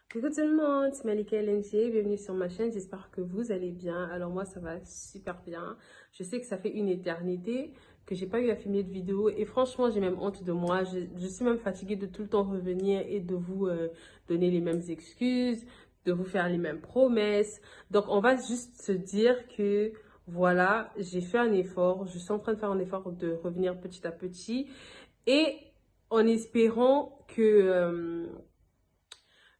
Coucou tout le monde, c'est Malika LNG, bienvenue sur ma chaîne, j'espère que vous allez bien. Alors moi ça va super bien, je sais que ça fait une éternité que j'ai pas eu à filmer de vidéo et franchement j'ai même honte de moi, je suis même fatiguée de tout le temps revenir et de vous donner les mêmes excuses, de vous faire les mêmes promesses. Donc on va juste se dire que voilà, j'ai fait un effort, je suis en train de faire un effort de revenir petit à petit et en espérant que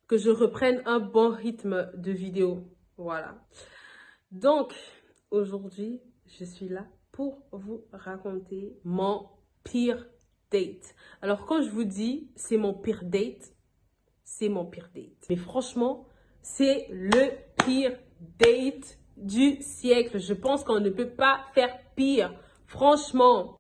je reprenne un bon rythme de vidéo. Voilà. Donc, aujourd'hui, je suis là pour vous raconter mon pire date. Alors, quand je vous dis c'est mon pire date, c'est mon pire date. Mais franchement, c'est le pire date du siècle. Je pense qu'on ne peut pas faire pire. Franchement.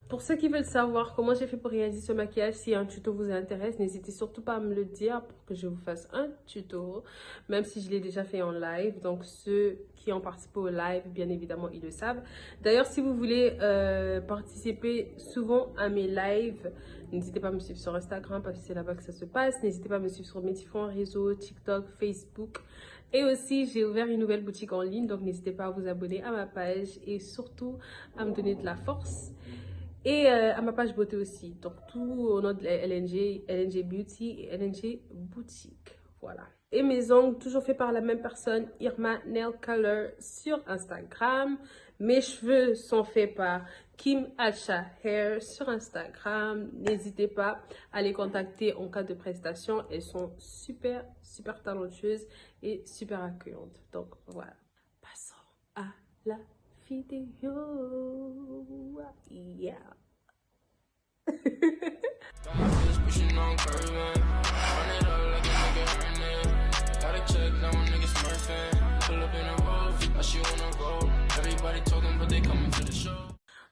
Pour ceux qui veulent savoir comment j'ai fait pour réaliser ce maquillage, si un tuto vous intéresse, n'hésitez surtout pas à me le dire pour que je vous fasse un tuto, même si je l'ai déjà fait en live. Donc ceux qui ont participé au live, bien évidemment, ils le savent. D'ailleurs, si vous voulez participer souvent à mes lives, n'hésitez pas à me suivre sur Instagram parce que c'est là-bas que ça se passe. N'hésitez pas à me suivre sur mes différents réseaux, TikTok, Facebook. Et aussi, j'ai ouvert une nouvelle boutique en ligne, donc n'hésitez pas à vous abonner à ma page et surtout à me donner de la force. Et à ma page beauté aussi. Donc, tout au nom de LNG, LNG Beauty et LNG Boutique. Voilà. Et mes ongles, toujours fait par la même personne, Irma Nail Color sur Instagram. Mes cheveux sont faits par Kim Acha Hair sur Instagram. N'hésitez pas à les contacter en cas de prestation. Elles sont super, super talentueuses et super accueillantes. Donc, voilà. Passons à la vidéo. Yeah.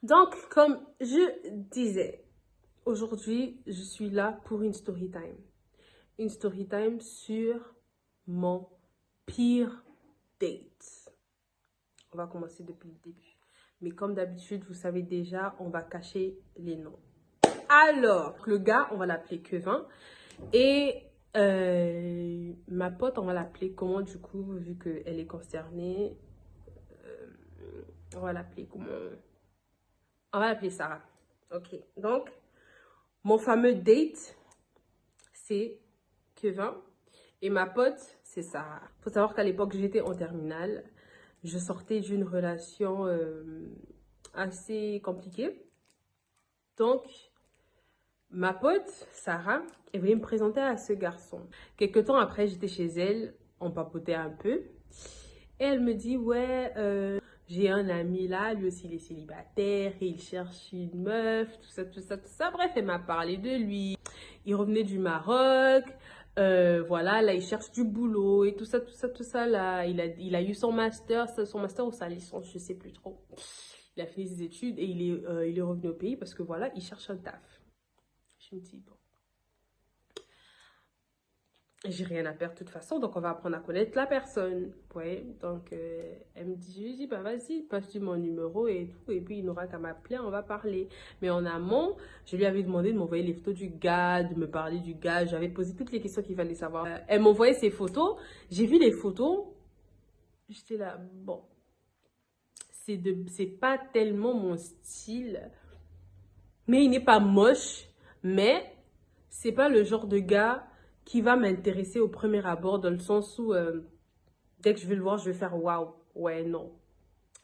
Donc, comme je disais, aujourd'hui, je suis là pour une story time. Une story time sur mon pire date. On va commencer depuis le début. Mais comme d'habitude, vous savez déjà, on va cacher les noms. Alors, le gars, on va l'appeler Kevin. Et ma pote, on va l'appeler comment du coup, vu qu'elle est concernée. euh, on va l'appeler comment? On va l'appeler Sarah. Ok. Donc, mon fameux date, c'est Kevin. Et ma pote, c'est Sarah. Faut savoir qu'à l'époque, j'étais en terminale. Je sortais d'une relation assez compliquée. Donc, ma pote, Sarah, elle voulait me présenter à ce garçon. Quelque temps après, j'étais chez elle, on papotait un peu. Et elle me dit, ouais, j'ai un ami là, lui aussi il est célibataire, et il cherche une meuf, tout ça, tout ça, tout ça. Bref, elle m'a parlé de lui. Il revenait du Maroc, voilà, là il cherche du boulot et tout ça, tout ça, tout ça. Là, il a eu son master ou sa licence, je sais plus trop. Il a fini ses études et il est revenu au pays parce que voilà, il cherche un taf. Je me dis, bon, j'ai rien à perdre de toute façon, donc on va apprendre à connaître la personne. Ouais, donc elle me dit, je lui dis, bah vas-y, passe-tu mon numéro et tout, et puis il n'aura qu'à m'appeler, on va parler. Mais en amont, je lui avais demandé de m'envoyer les photos du gars, de me parler du gars, j'avais posé toutes les questions qu'il fallait savoir. Elle m'envoyait ses photos, j'ai vu les photos, j'étais là, bon, c'est pas tellement mon style, mais il n'est pas moche, mais c'est pas le genre de gars qui va m'intéresser au premier abord, dans le sens où dès que je vais le voir, je vais faire waouh. Ouais, non.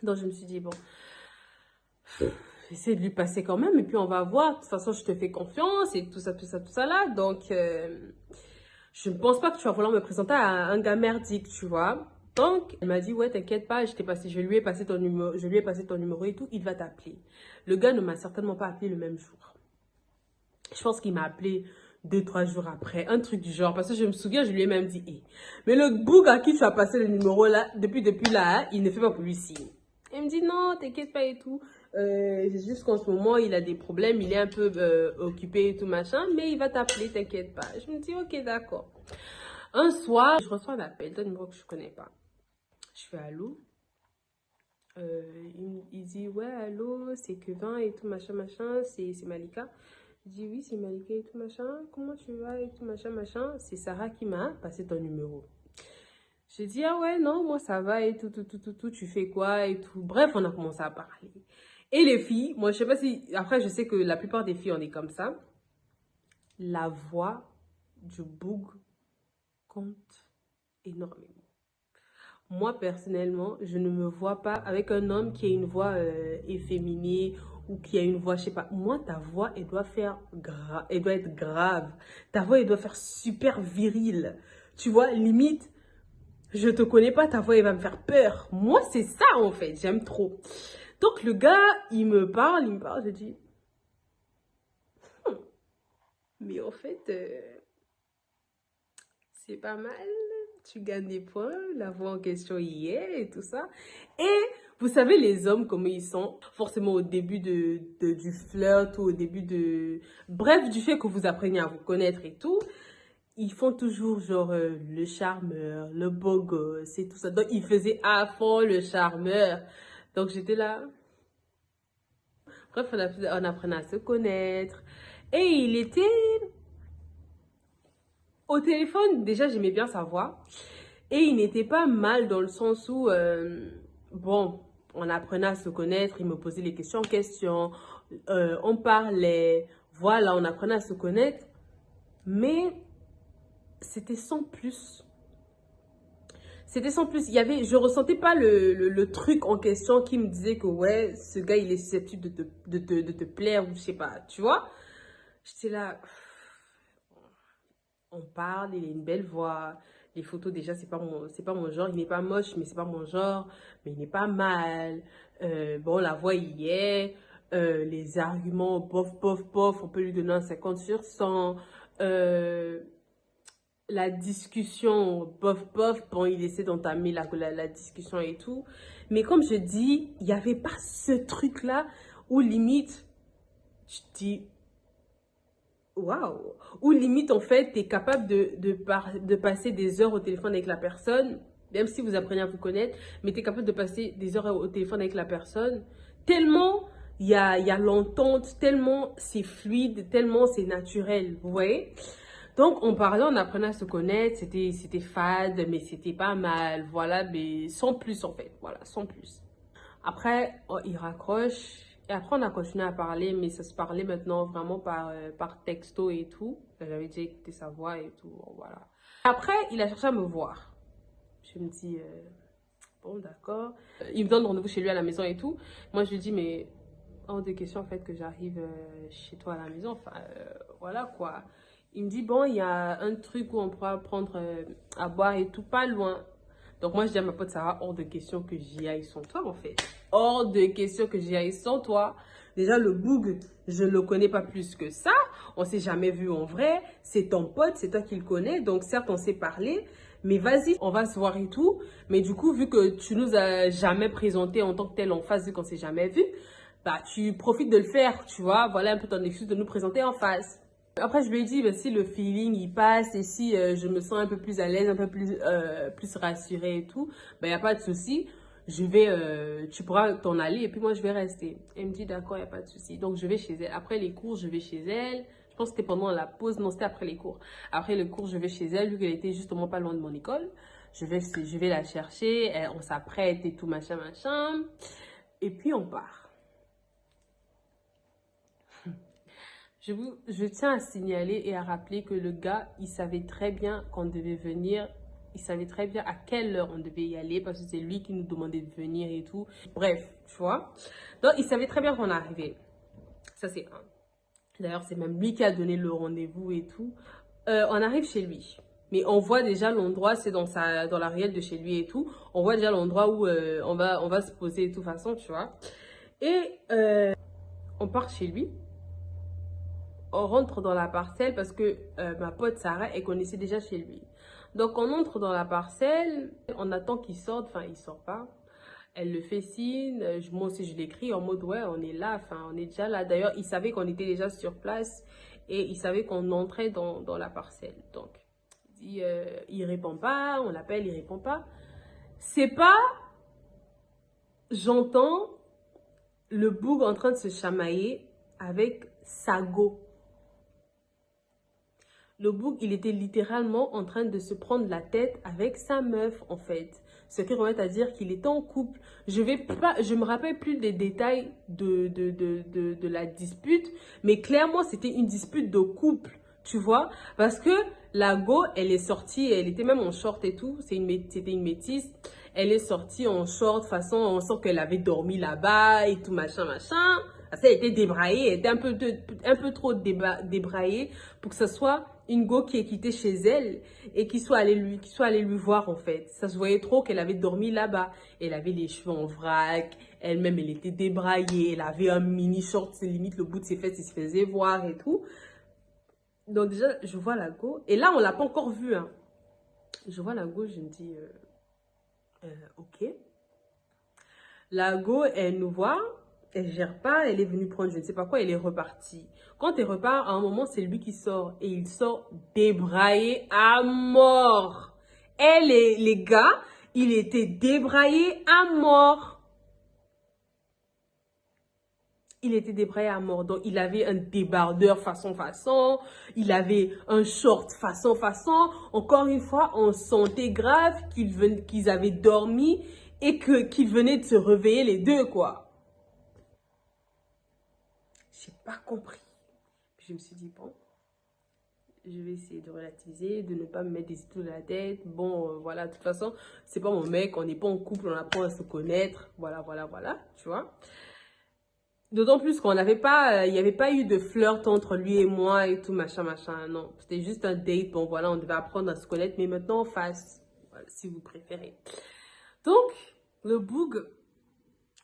Donc je me suis dit, bon, j'essaie de lui passer quand même, et puis on va voir. De toute façon, je te fais confiance, et tout ça, tout ça, tout ça là. Donc, je ne pense pas que tu vas vouloir me présenter à un gars merdique, tu vois. Donc, elle m'a dit, ouais, t'inquiète pas, je lui ai passé ton numéro, je lui ai passé ton numéro et tout, il va t'appeler. Le gars ne m'a certainement pas appelé le même jour. Je pense qu'il m'a appelé 2, 3 jours après, un truc du genre, parce que je me souviens, je lui ai même dit, hey, mais le boug à qui tu as passé le numéro là, depuis là, il ne fait pas pour lui signe. Il me dit, non, t'inquiète pas et tout. C'est juste qu'en ce moment, il a des problèmes, il est un peu occupé et tout machin, mais il va t'appeler, t'inquiète pas. Je me dis, ok, d'accord. Un soir, je reçois un appel d'un numéro que je connais pas. Je fais allô. Il dit, ouais, allô, c'est Kevin et tout machin, machin, c'est Malika. Je dis oui, c'est Malika et tout machin. Comment tu vas et tout machin, machin. C'est Sarah qui m'a passé ton numéro. J'ai dit, ah ouais, non, moi ça va et tout, tu fais quoi et tout. Bref, on a commencé à parler. Et les filles, moi je sais pas si, après je sais que la plupart des filles on est comme ça. La voix du boug compte énormément. Moi personnellement, je ne me vois pas avec un homme qui a une voix efféminée ou qui a une voix, je sais pas. Moi, ta voix, elle doit faire elle doit être grave. Ta voix, elle doit faire super virile. Tu vois, limite, je te connais pas, ta voix, elle va me faire peur. Moi, c'est ça, en fait. J'aime trop. Donc, le gars, il me parle, je dis, mais en fait, c'est pas mal. Tu gagnes des points, la voix en question y est et tout ça. Et vous savez, les hommes, comment ils sont, forcément au début du flirt ou au début de... Bref, du fait que vous appreniez à vous connaître et tout, ils font toujours genre le charmeur, le beau gosse et tout ça. Donc, ils faisaient à fond le charmeur. Donc, j'étais là. Bref, on apprenait à se connaître. Et il était au téléphone. Déjà, j'aimais bien sa voix. Et il n'était pas mal dans le sens où, bon, on apprenait à se connaître. Il me posait les questions en question. On parlait. Voilà, on apprenait à se connaître. Mais c'était sans plus. C'était sans plus. Je ressentais pas le truc en question qui me disait que ouais, ce gars, il est susceptible de te plaire ou je sais pas, tu vois. J'étais là, on parle, il a une belle voix. Les photos, déjà, c'est pas mon genre. Il n'est pas moche, mais c'est pas mon genre. Mais il n'est pas mal. Bon, la voix, il y est. Les arguments, bof, bof, bof, on peut lui donner un 50 sur 100. La discussion, bof, bof, bon, il essaie d'entamer la discussion et tout. Mais comme je dis, il n'y avait pas ce truc-là où limite, je dis, waouh, où limite, en fait, tu es capable de passer des heures au téléphone avec la personne, même si vous apprenez à vous connaître, mais tu es capable de passer des heures au téléphone avec la personne, tellement il y a l'entente, tellement c'est fluide, tellement c'est naturel, vous voyez? Donc, on parlait, on apprenait à se connaître, c'était fade, mais c'était pas mal, voilà, mais sans plus en fait, voilà, sans plus. Après, oh, il raccroche, et après on a continué à parler, mais ça se parlait maintenant vraiment par texto et tout. J'avais déjà écouté sa voix et tout, bon, voilà. Après, il a cherché à me voir. Je me dis, bon, d'accord. Il me donne rendez-vous chez lui à la maison et tout. Moi, je lui dis, mais hors de question en fait que j'arrive chez toi à la maison, enfin, voilà quoi. Il me dit, bon, il y a un truc où on pourra prendre à boire et tout, pas loin. Donc moi, je dis à ma pote Sarah, hors de question que j'y aille sans toi, en fait. Hors de question que j'y aille sans toi. Déjà, le boug, je ne le connais pas plus que ça. On s'est jamais vu en vrai. C'est ton pote, c'est toi qui le connais. Donc certes, on s'est parlé. Mais vas-y, on va se voir et tout. Mais du coup, vu que tu nous as jamais présenté en tant que tel en face, vu qu'on s'est jamais vu, bah, tu profites de le faire, tu vois. Voilà un peu ton excuse de nous présenter en face. Après, je lui ai dit, bah, si le feeling, il passe et si je me sens un peu plus à l'aise, un peu plus rassurée et tout, bah, il n'y a pas de souci. Tu pourras t'en aller et puis moi, je vais rester. Elle me dit, d'accord, il n'y a pas de souci. Donc, je vais chez elle. Après les cours, je vais chez elle. Je pense que c'était pendant la pause. Non, c'était après les cours. Après les cours, je vais chez elle, vu qu'elle était justement pas loin de mon école. Je vais la chercher. On s'apprête et tout, machin, machin. Et puis, on part. Je tiens à signaler et à rappeler que le gars, il savait très bien qu'on devait venir. Il savait très bien à quelle heure on devait y aller parce que c'est lui qui nous demandait de venir et tout. Bref, tu vois. Donc, il savait très bien qu'on arrivait. Ça, c'est un. D'ailleurs, c'est même lui qui a donné le rendez-vous et tout. On arrive chez lui. Mais on voit déjà l'endroit, c'est dans la ruelle de chez lui et tout. On voit déjà l'endroit où on va se poser de toute façon, tu vois. Et on part chez lui. On rentre dans la parcelle parce que ma pote Sarah, elle connaissait déjà chez lui. Donc, on entre dans la parcelle, on attend qu'il sorte, enfin, il sort pas. Elle le fait signe, moi aussi je l'écris en mode, ouais, on est là, enfin, on est déjà là. D'ailleurs, il savait qu'on était déjà sur place et il savait qu'on entrait dans la parcelle. Donc, il répond pas, on l'appelle, il répond pas. C'est pas, j'entends le boug en train de se chamailler avec Sago. Le bouc, il était littéralement en train de se prendre la tête avec sa meuf, en fait. Ce qui revient à dire qu'il était en couple. Je me rappelle plus des détails de la dispute, mais clairement, c'était une dispute de couple, tu vois. Parce que la go, elle est sortie, elle était même en short et tout. C'était une métisse. Elle est sortie en short, façon, on sent qu'elle avait dormi là-bas et tout, machin, machin. Parce qu'elle était débraillée, elle était un peu trop débraillée pour que ce soit une go qui est quittée chez elle et qui soit allée lui voir en fait. Ça se voyait trop qu'elle avait dormi là-bas. Elle avait les cheveux en vrac, elle-même elle était débraillée, elle avait un mini short, c'est limite le bout de ses fesses, il se faisait voir et tout. Donc déjà, je vois la go, et là on l'a pas encore vue. Hein. Je vois la go, je me dis, ok. La go, elle nous voit, elle gère pas, elle est venue prendre je ne sais pas quoi, elle est repartie. Quand elle repart, à un moment, c'est lui qui sort. Et il sort débraillé à mort. Elle et les gars, il était débraillé à mort. Il était débraillé à mort. Donc, il avait un débardeur façon. Il avait un short façon. Encore une fois, on sentait grave qu'ils avaient dormi et qu'ils venaient de se réveiller les deux, quoi. J'ai pas compris. Puis je me suis dit, bon, je vais essayer de relativiser, de ne pas me mettre des histoires dans la tête. Bon, voilà, de toute façon, c'est pas mon mec, on n'est pas en couple, on apprend à se connaître. Voilà, tu vois. D'autant plus qu'on n'avait pas, il n'y avait pas eu de flirt entre lui et moi et tout, machin. Non, c'était juste un date. Bon, voilà, on devait apprendre à se connaître, mais maintenant en face, voilà, si vous préférez. Donc, le boug,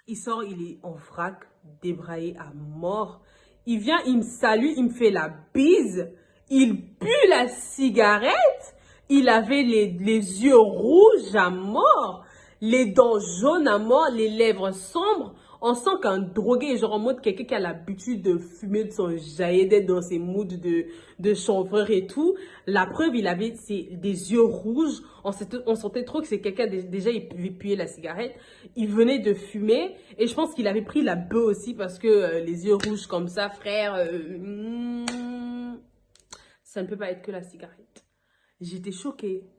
il sort, il est en vrac, débraillé à mort. Il vient, il me salue, il me fait la bise. Il pue la cigarette. Il avait les yeux rouges à mort. Les dents jaunes à mort. Les lèvres sombres. On sent qu'un drogué, genre en mode quelqu'un qui a l'habitude de fumer de son jaillet, d'être dans ses moods de chanvreur et tout. La preuve, il avait des yeux rouges. On sentait trop que c'est quelqu'un, déjà, il pouvait puer la cigarette. Il venait de fumer. Et je pense qu'il avait pris la bœuf aussi parce que les yeux rouges comme ça, frère, ça ne peut pas être que la cigarette. J'étais choquée.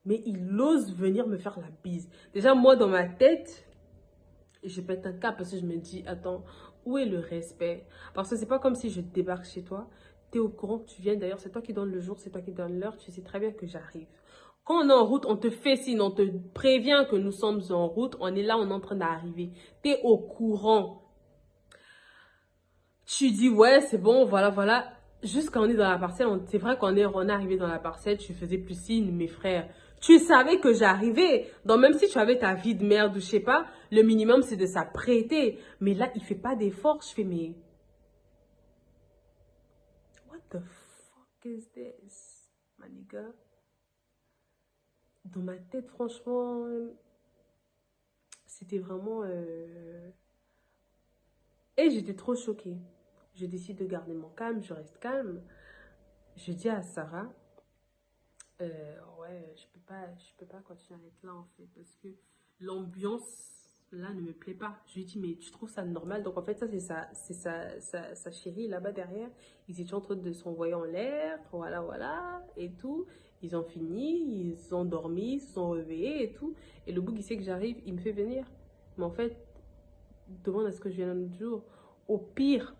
Mais il ose venir me faire la bise. Déjà, moi, dans ma tête, je pète un cap parce que je me dis, attends, où est le respect? Parce que c'est pas comme si je débarque chez toi, tu es au courant que tu viens, d'ailleurs, c'est toi qui donnes le jour, c'est toi qui donnes l'heure, tu sais très bien que j'arrive. Quand on est en route, on te fait signe, on te prévient que nous sommes en route, on est là, on est en train d'arriver. Tu es au courant. Tu dis, ouais, c'est bon, voilà. Juste quand on est dans la parcelle, c'est vrai qu'on est arrivé dans la parcelle, tu faisais plus signe, mes frères. Tu savais que j'arrivais. Donc, même si tu avais ta vie de merde ou je sais pas, le minimum, c'est de s'apprêter. Mais là, il fait pas d'effort. Je fais, mais... What the fuck is this, my nigga? Dans ma tête, franchement, c'était vraiment... Et j'étais trop choquée. Je décide de garder mon calme, je reste calme. Je dis à Sarah, ouais, je peux pas continuer à être là en fait parce que l'ambiance là ne me plaît pas. Je lui dis, mais tu trouves ça normal? Donc en fait, ça c'est sa chérie là-bas derrière. Ils étaient en train de s'envoyer en l'air, voilà, et tout. Ils ont fini, ils ont dormi, ils se sont réveillés et tout. Et le bout il sait que j'arrive, il me fait venir. Mais en fait, demande à ce que je vienne un autre jour. Au pire,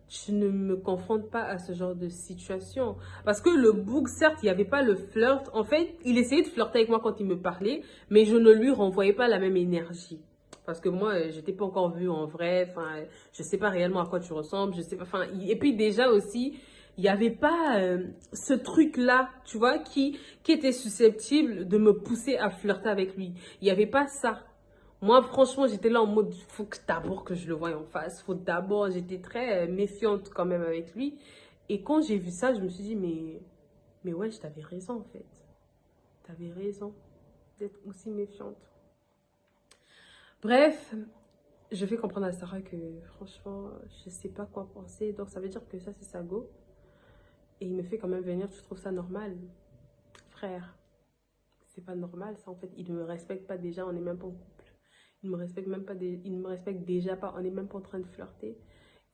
je ne me confronte pas à ce genre de situation. Parce que le bouc, certes, il n'y avait pas le flirt. En fait, il essayait de flirter avec moi quand il me parlait, mais je ne lui renvoyais pas la même énergie. Parce que moi, je t'ai pas encore vu en vrai. Enfin, je sais pas réellement à quoi tu ressembles. Je sais pas. Enfin, et puis déjà aussi, il n'y avait pas ce truc-là, tu vois, qui était susceptible de me pousser à flirter avec lui. Il n'y avait pas ça. Moi, franchement, j'étais là en mode, faut que d'abord que je le voie en face. Faut d'abord, j'étais très méfiante quand même avec lui. Et quand j'ai vu ça, je me suis dit, mais ouais, t'avais raison en fait. T'avais raison d'être aussi méfiante. Bref, je fais comprendre à Sarah que franchement, je sais pas quoi penser. Donc ça veut dire que ça, c'est sa go. Et il me fait quand même venir, tu trouves ça normal? Frère, c'est pas normal ça en fait. Il ne me respecte pas déjà, on n'est même pas en couple. Il ne me respecte même pas, il ne me respecte déjà pas, on n'est même pas en train de flirter.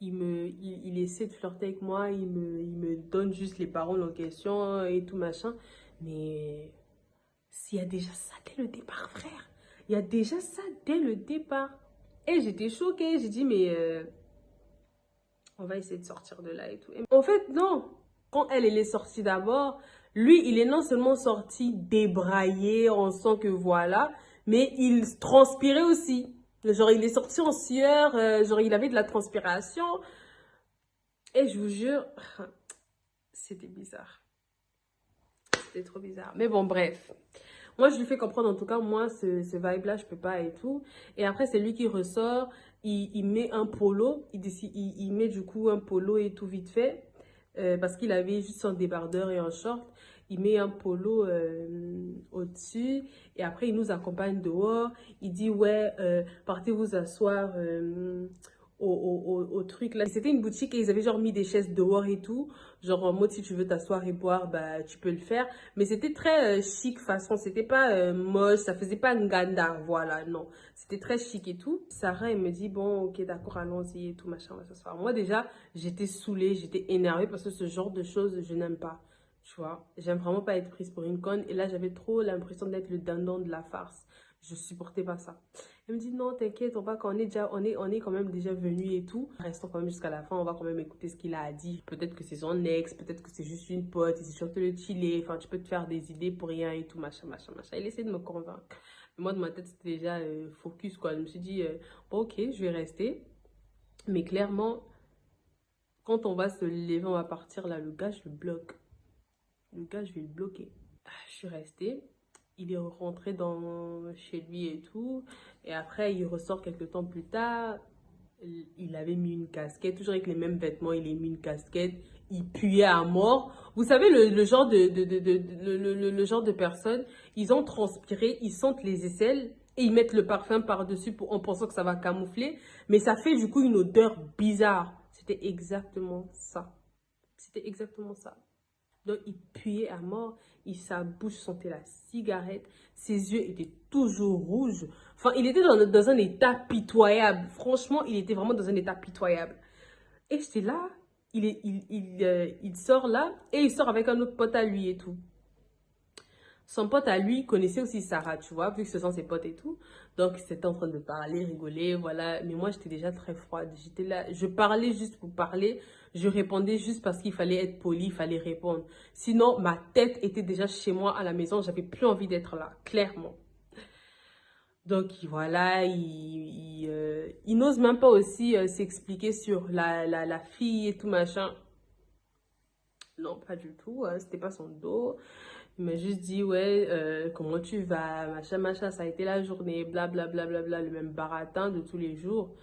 il essaie de flirter avec moi, il me donne juste les paroles en question et tout machin. Mais s'il y a déjà ça dès le départ, frère. Il y a déjà ça dès le départ. Et j'étais choquée. J'ai dit, mais on va essayer de sortir de là et tout. Et en fait, non. Quand elle est sortie d'abord, lui, il est non seulement sorti débraillé, on sent que voilà, mais il transpirait aussi. Genre, il est sorti en sueur, genre, il avait de la transpiration. Et je vous jure, c'était bizarre. C'était trop bizarre. Mais bon, bref. Moi, je lui fais comprendre, en tout cas, moi, ce vibe-là, je peux pas et tout. Et après, c'est lui qui ressort. Il met un polo. Il met du coup un polo et tout vite fait. Parce qu'il avait juste un débardeur et un short. Il met un polo au-dessus. Et après, il nous accompagne dehors. Il dit, ouais, partez vous asseoir au truc là. C'était une boutique et ils avaient genre mis des chaises dehors et tout. Genre en mode si tu veux t'asseoir et boire, bah tu peux le faire. Mais c'était très chic façon, c'était pas moche, ça faisait pas nganda, voilà, non. C'était très chic et tout. Sarah, elle me dit, bon, ok, d'accord, allons-y et tout, machin, on va s'asseoir. Moi déjà, j'étais saoulée, j'étais énervée parce que ce genre de choses, je n'aime pas. Tu vois, j'aime vraiment pas être prise pour une conne. Et là, j'avais trop l'impression d'être le dindon de la farce. Je supportais pas ça. Elle me dit non, t'inquiète, on va quand on est quand même déjà venu et tout. Restons quand même jusqu'à la fin, on va quand même écouter ce qu'il a à dire. Peut-être que c'est son ex, peut-être que c'est juste une pote, il s'est surtout le chiller. Enfin, tu peux te faire des idées pour rien et tout, machin, machin, machin. Il essaie de me convaincre. Mais moi, de ma tête, c'était déjà focus, quoi. Je me suis dit, bon, ok, je vais rester. Mais clairement, quand on va se lever, on va partir là, le gars, je le bloque. Le gars, je vais le bloquer. Je suis restée. Il est rentré chez lui et tout. Et après, il ressort quelques temps plus tard. Il avait mis une casquette, toujours avec les mêmes vêtements. Il a mis une casquette. Il puait à mort. Vous savez, le genre le genre de personnes, ils ont transpiré, ils sentent les aisselles et ils mettent le parfum par-dessus en pensant que ça va camoufler. Mais ça fait du coup une odeur bizarre. C'était exactement ça. C'était exactement ça. Donc, il puait à mort. Sa bouche sentait la cigarette. Ses yeux étaient toujours rouges. Enfin, il était dans un état pitoyable. Franchement, il était vraiment dans un état pitoyable. Et j'étais là. Il sort là. Et il sort avec un autre pote à lui et tout. Son pote à lui connaissait aussi Sarah, tu vois, vu que ce sont ses potes et tout. Donc, c'était en train de parler, rigoler, voilà. Mais moi, j'étais déjà très froide. J'étais là, je parlais juste pour parler. Je répondais juste parce qu'il fallait être poli, il fallait répondre. Sinon, ma tête était déjà chez moi à la maison. J'avais plus envie d'être là, clairement. Donc, voilà, il n'ose même pas aussi s'expliquer sur la fille et tout, machin. Non, pas du tout, hein, c'était pas son dos. Il m'a juste dit, ouais, comment tu vas, machin, machin, ça a été la journée, blablabla, bla, bla, bla, le même baratin de tous les jours.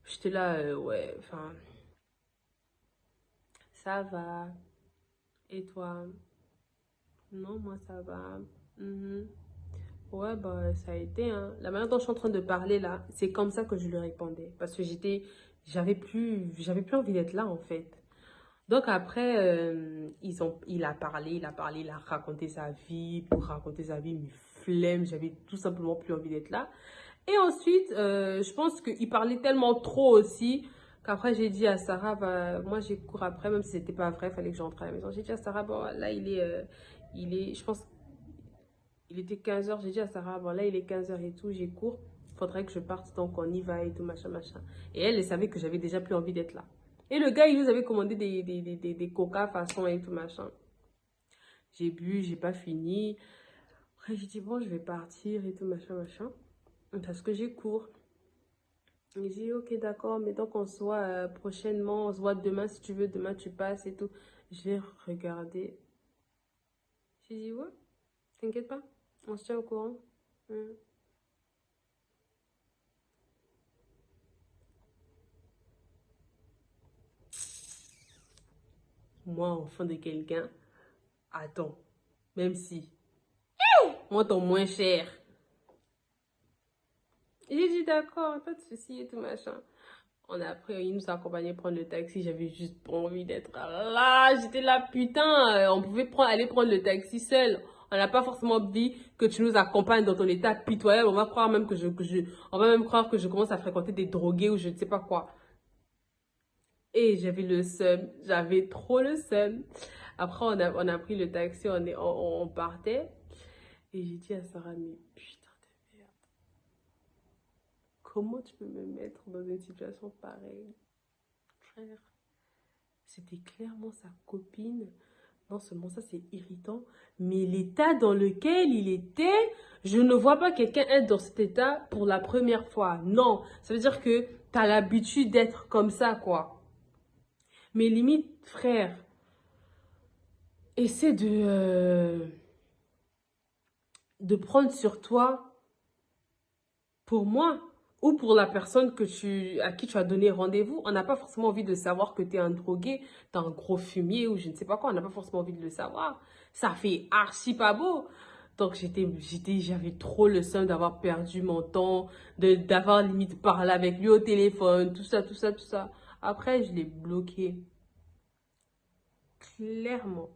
J'étais là, ouais, enfin, ça va. Et toi? Non, moi, ça va. Mhm. Ouais, bah, ça a été, hein. La manière dont je suis en train de parler, là, c'est comme ça que je lui répondais. Parce que j'avais plus envie d'être là, en fait. Donc après, il a raconté sa vie. Pour raconter sa vie, mais flemme, j'avais tout simplement plus envie d'être là. Et ensuite, je pense qu'il parlait tellement trop aussi qu'après j'ai dit à Sarah, bah, moi j'ai cours après, même si c'était pas vrai, il fallait que j'entre à la maison. J'ai dit à Sarah, bon là je pense, il était 15h, j'ai dit à Sarah, bon là il est 15h et tout, j'ai cours, faudrait que je parte, donc on y va et tout, machin, machin. Et elle savait que j'avais déjà plus envie d'être là. Et le gars, il nous avait commandé des coca façon et tout machin. J'ai bu, j'ai pas fini. Après, j'ai dit, bon, je vais partir et tout machin, machin. Parce que j'ai cours. Il dit, ok, d'accord, mais donc on se voit prochainement, on se voit demain si tu veux, demain tu passes et tout. Je l'ai regardé. J'ai dit, ouais, t'inquiète pas, on se tient au courant. Hmm. Moi, enfant de quelqu'un, attends, même si, moi, ton moins cher. J'ai dit d'accord, pas de souci et tout machin. Il nous a accompagnés prendre le taxi. J'avais juste pas envie d'être là. J'étais là, putain. On pouvait aller prendre le taxi seul. On n'a pas forcément dit que tu nous accompagnes dans ton état pitoyable. On va croire même on va même croire que je commence à fréquenter des drogués ou je ne sais pas quoi. Et j'avais le seum, j'avais trop le seum. Après, on a pris le taxi, on partait. Et j'ai dit à Sarah, mais putain de merde, comment tu peux me mettre dans une situation pareille? Frère, c'était clairement sa copine. Non seulement ça, c'est irritant, mais l'état dans lequel il était, je ne vois pas quelqu'un être dans cet état pour la première fois. Non, ça veut dire que tu as l'habitude d'être comme ça, quoi. Mais limite, frère, essaie de prendre sur toi pour moi ou pour la personne à qui tu as donné rendez-vous. On n'a pas forcément envie de savoir que tu es un drogué, tu es un gros fumier ou je ne sais pas quoi. On n'a pas forcément envie de le savoir. Ça fait archi pas beau. Donc j'avais trop le seum d'avoir perdu mon temps, d'avoir limite parlé avec lui au téléphone, tout ça, tout ça, tout ça. Après, je l'ai bloqué. Clairement.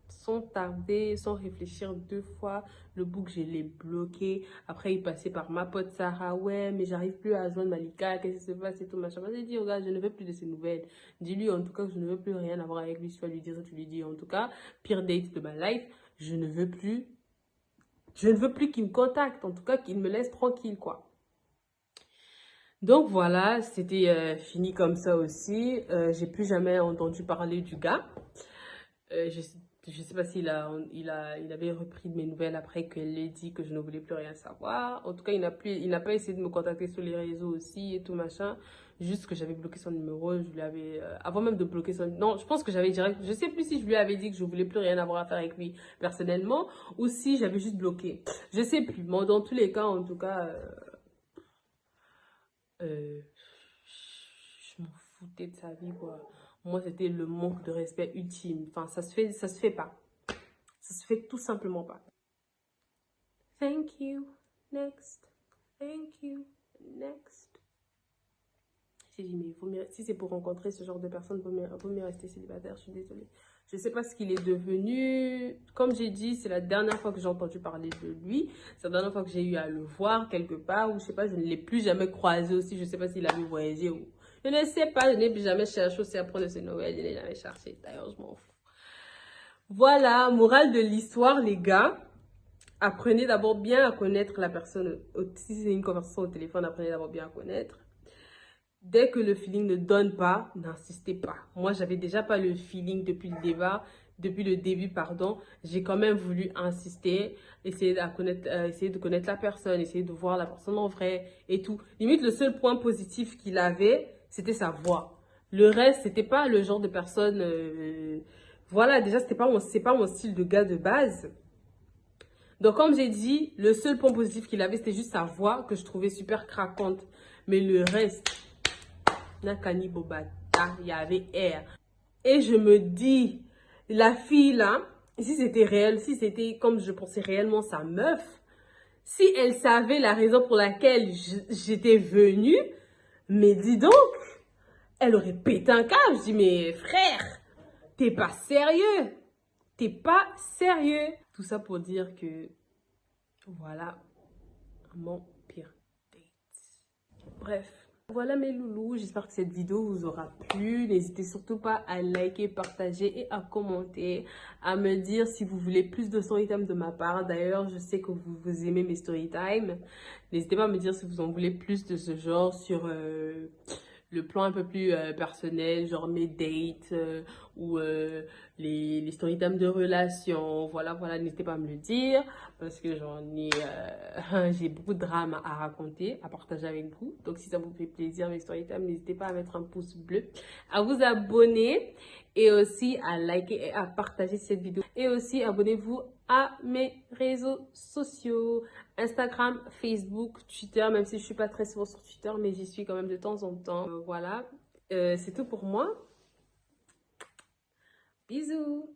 Sans tarder, sans réfléchir deux fois, le book, je l'ai bloqué. Après, il passait par ma pote Sarah. Ouais, mais j'arrive plus à joindre Malika. Qu'est-ce qui se passe et tout, machin. J'ai dit, regarde, je ne veux plus de ses nouvelles. Dis-lui, en tout cas, que je ne veux plus rien avoir avec lui. Si tu vas lui dire ça, tu lui dis, en tout cas, pire date de ma life. Je ne veux plus qu'il me contacte. En tout cas, qu'il me laisse tranquille, quoi. Donc voilà, c'était fini comme ça aussi. J'ai plus jamais entendu parler du gars. Je sais pas il avait repris de mes nouvelles après qu'elle l'ait dit que je ne voulais plus rien savoir. En tout cas, il n'a pas essayé de me contacter sur les réseaux aussi et tout machin. Juste que j'avais bloqué son numéro, je lui avais, avant même de bloquer son, non, je pense que j'avais direct, je sais plus si je lui avais dit que je voulais plus rien avoir à faire avec lui personnellement ou si j'avais juste bloqué. Je sais plus. Bon, dans tous les cas, en tout cas, euh, je m'en foutais de sa vie, quoi. Moi, c'était le manque de respect ultime. Enfin, ça se fait pas. Ça se fait tout simplement pas. Thank you. Next. Thank you. Next. J'ai dit, mais si c'est pour rencontrer ce genre de personnes, vaut mieux rester célibataire. Je suis désolée. Je ne sais pas ce qu'il est devenu. Comme j'ai dit, c'est la dernière fois que j'ai entendu parler de lui. C'est la dernière fois que j'ai eu à le voir quelque part. Ou je sais pas, je ne l'ai plus jamais croisé aussi. Je ne sais pas s'il avait voyagé ou... Je ne sais pas. Je n'ai plus jamais cherché aussi à prendre ses nouvelles. Je n'ai jamais cherché. D'ailleurs, je m'en fous. Voilà, morale de l'histoire, les gars. Apprenez d'abord bien à connaître la personne. Si c'est une conversation au téléphone, apprenez d'abord bien à connaître. Dès que le feeling ne donne pas, n'insistez pas. Moi, j'avais déjà pas le feeling depuis le début, pardon. J'ai quand même voulu insister, essayer de connaître la personne, essayer de voir la personne en vrai et tout. Limite, le seul point positif qu'il avait, c'était sa voix. Le reste, c'était pas le genre de personne, voilà, déjà, c'est pas mon style de gars de base. Donc, comme j'ai dit, le seul point positif qu'il avait, c'était juste sa voix que je trouvais super craquante. Mais le reste, Nakani Bobata, il y avait air. Et je me dis, la fille là, si c'était réel, si c'était comme je pensais réellement sa meuf, si elle savait la raison pour laquelle j'étais venue, mais dis donc, elle aurait pété un câble. Je dis, mais frère, t'es pas sérieux. T'es pas sérieux. Tout ça pour dire que, voilà, mon pire date. Bref. Voilà mes loulous, j'espère que cette vidéo vous aura plu. N'hésitez surtout pas à liker, partager et à commenter, à me dire si vous voulez plus de story time de ma part. D'ailleurs, je sais que vous aimez mes story time. N'hésitez pas à me dire si vous en voulez plus de ce genre sur le plan un peu plus personnel, genre mes dates ou les story time de relations. Voilà, n'hésitez pas à me le dire parce que j'ai beaucoup de drames à raconter, à partager avec vous. Donc si ça vous fait plaisir mes story time, n'hésitez pas à mettre un pouce bleu, à vous abonner et aussi à liker et à partager cette vidéo. Et aussi abonnez-vous à mes réseaux sociaux, Instagram, Facebook, Twitter, même si je suis pas très souvent sur Twitter, mais j'y suis quand même de temps en temps. Voilà, c'est tout pour moi. Bisous.